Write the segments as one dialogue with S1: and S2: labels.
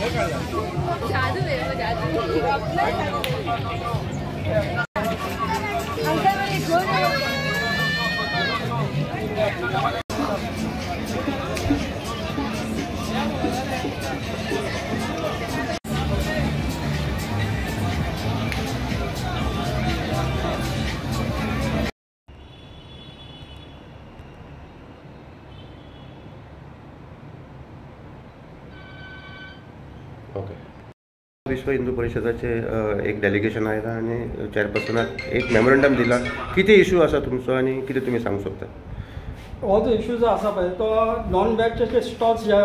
S1: जादू है वो जादू।
S2: ओके. विश्व हिंदू परिषदाचे एक डेलिगेशन आयला आणि चेअरपर्सनाक एक मेमोरंडम दिला. किती इशू आसा तुमचो आणि किती तुम्ही सांगू शकता?
S3: हो जो इशू जो आसा पळय तो नॉन वॅजचे स्टॉल्स ज्या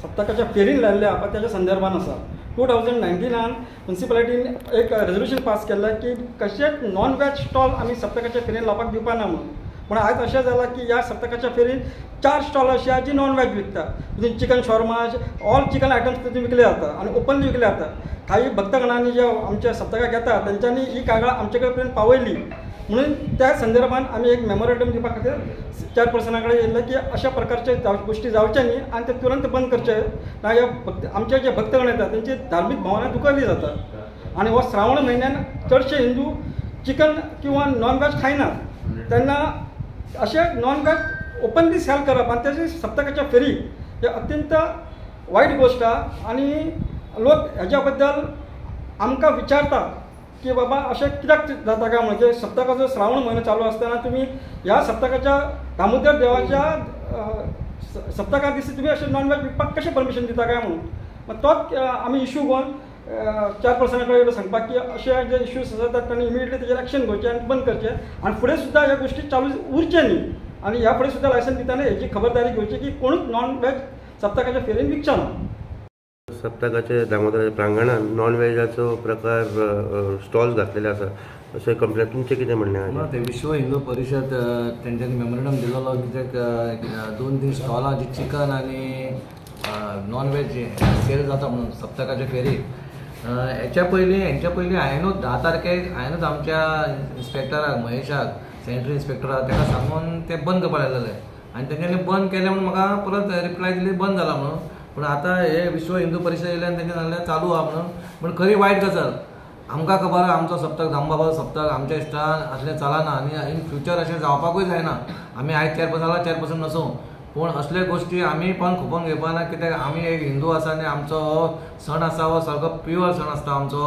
S3: सप्तकाच्या फेरीन लायल्ले आसा त्याच्या संदर्भान आसा. 2019 म्युन्सिपालिटीन एक रेजोल्युशन पास केल्लें की कशेंच नॉन वॅज स्टॉल आमी सप्तकाच्या फेरीन लावपाक दिवपा ना म्हणून. पण आयज अशें जालां की ह्या सप्तकाच्या फेरीन 4 स्टॉल अशी आसा जी नॉन वॅज विकता. तितून chicken shawarma all chicken items तितून विकले जाता आणि ओपनली विकले जाता. काही भक्तगणांनी जे आमच्या सप्तकाक येता तेंच्यांनी ही कागाळ आमचे कडेन पावयली म्हणून त्या संदर्भान आमी एक मेमोरंडम दिवपा खातीर चेअरपर्सना कडेन येयल्ले की अशा प्रकारचे गोष्टी जावचे न्ही आणि ते तुरंत बंद करचे ना. आमचे जे भक्तगण येतात त्यांची धार्मीक भावना दुखवली जाता आणि हो श्रावण म्हयन्यान चडशे हिंदू चिकन किंवा नॉन वॅज खायनात. तेन्ना अशे नॉन वॅज ओपनली सेल करप आणि त्याची सप्तकाच्या फेरी हे अत्यंत वाईट गोष्ट आहे. आणि लोक ह्याच्या बद्दल आमकां विचारता की बाबा अशें कित्याक जाता काय म्हणजे सप्तकाचो श्रावण म्हयनो चालू असताना तुम्ही ह्या सप्तकाच्या दामोदर देवाच्या सप्तका दिसा तुम्ही अशें नॉन वॅज विकपाक कशें परमिशन दिता काय म्हणून. मग तोच आमी इशू घेवन चेअरपर्सना कडेन सांगपाक की अशे जे इश्यूज आसात तांणी इमिडिएटली तेजेर एक्शन घेवचें आनी बंद करचें आणि फुडें सुद्दां ह्या गोष्टी चालू उरचे न्ही. आणि ह्या फुडें सुद्दां लायसन दिताना हेची खबरदारी घेवची की कोणूच नॉन वॅज सप्तकाच्या फेरीन विकचो ना.
S2: सप्तकाच्या दामोदराच्या प्रांगणात नॉन व्हेजाचो प्रकार स्टॉल्स घातलेले आसा अशें कंप्लेन तुमचें कितें म्हणणें आसा?
S4: ते विश्व हिंदू परिशद तेंच्यांनी मेमोरंडम दिलेलो कित्याक 2-3 स्टॉलां जी चिकन आनी नॉन व्हेज सेल जाता म्हणून सप्तकाच्या फेरीक हेंच्या पयलीं हांवेनूच 10 तारखेक हांवेनूच आमच्या इन्स्पेक्टराक महेशाक सॅनिटरी इन्स्पेक्टराक ताका सांगून ते बंद करपाक लायलेले आनी तेंच्यांनी बंद केलें म्हणून म्हाका परत रिप्लाय दिली बंद जाला म्हणून. पूण आतां हे विश्व हिंदू परिशद येयल्यान तेंचे सांगलें चालू आहा म्हणून. पूण खरी वायट गजाल आमकां खबर आहा आमचो सप्तक दामबाबाचो सप्तक आमच्या इश्टान असलें चलना आनी इन फ्युचर अशें जावपाकूय जायना. आमी आयज चेअरपर्सन नसूं पूण असले गोश्टी आमी पण खपोवन घेवपाना कित्याक आमी एक हिंदू आसा आनी आमचो हो सण आसा हो सारको प्युअर सण आसता आमचो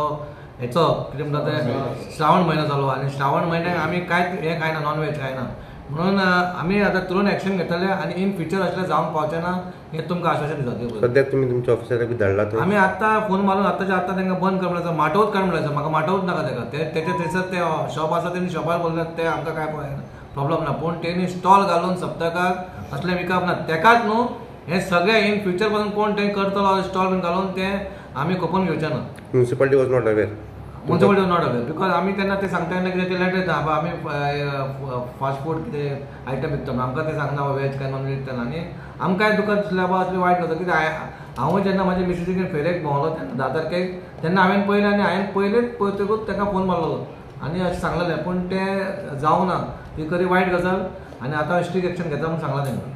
S4: हेचो कितें म्हणटा ते श्रावण म्हयनो जालो आनी श्रावण म्हयन्याक आमी कांयच हें खायना नॉन व्हेज खायना म्हणून आमी आतां तुरंत एक्शन घेतले आनी इन फ्युचर असलें जावंक पावचें ना हें तुमकां आश्वासन दिता.
S2: सद्याक तुमी तुमच्या ऑफिसराक धाडला तो
S4: आमी आत्तां फोन मारून आतांच्या आत्तां तांकां बंद कर म्हणल्यार माटोवत काड म्हणल्यार म्हाका माटोवच नाका ताका तेच्या थंयसर ते शॉप आसा तेणी शॉपार बोल्ल्यात ते आमकां कांय प्रॉब्लम ना. पूण तेणी स्टॉल घालून सप्तकाक असलें विकप ना. तेकाच न्हू हें सगळें इन फ्युचर पासून कोण तें करतलो स्टॉल बीन घालून तें आमी खपोवन घेवचें ना.
S2: Municipality was not aware.
S4: Municipality was not aware because आमी तेन्ना ते सांगता तेन्ना कितें ते लेटर येता आमी फास्ट फूड कितें आयटम विकता म्हणून आमकां ते सांगना वेज काय नॉन वेज विकतना आनी आमकांय दुकान दिसलें बाबा असली वायट गजाल कित्याक हांवूय जेन्ना म्हाज्या मिसेसीक फेरेक भोंवलो तेन्ना 10 तारखेक तेन्ना हांवें पयलें आनी हांवें पयलेंच पळयतकूच ताका फोन मारलेलो आनी अशें सांगलेलें पूण तें जावना ही खरी वायट गजाल आनी आतां स्ट्रीक्ट एक्शन घेता म्हणून सांगलां तेंकां.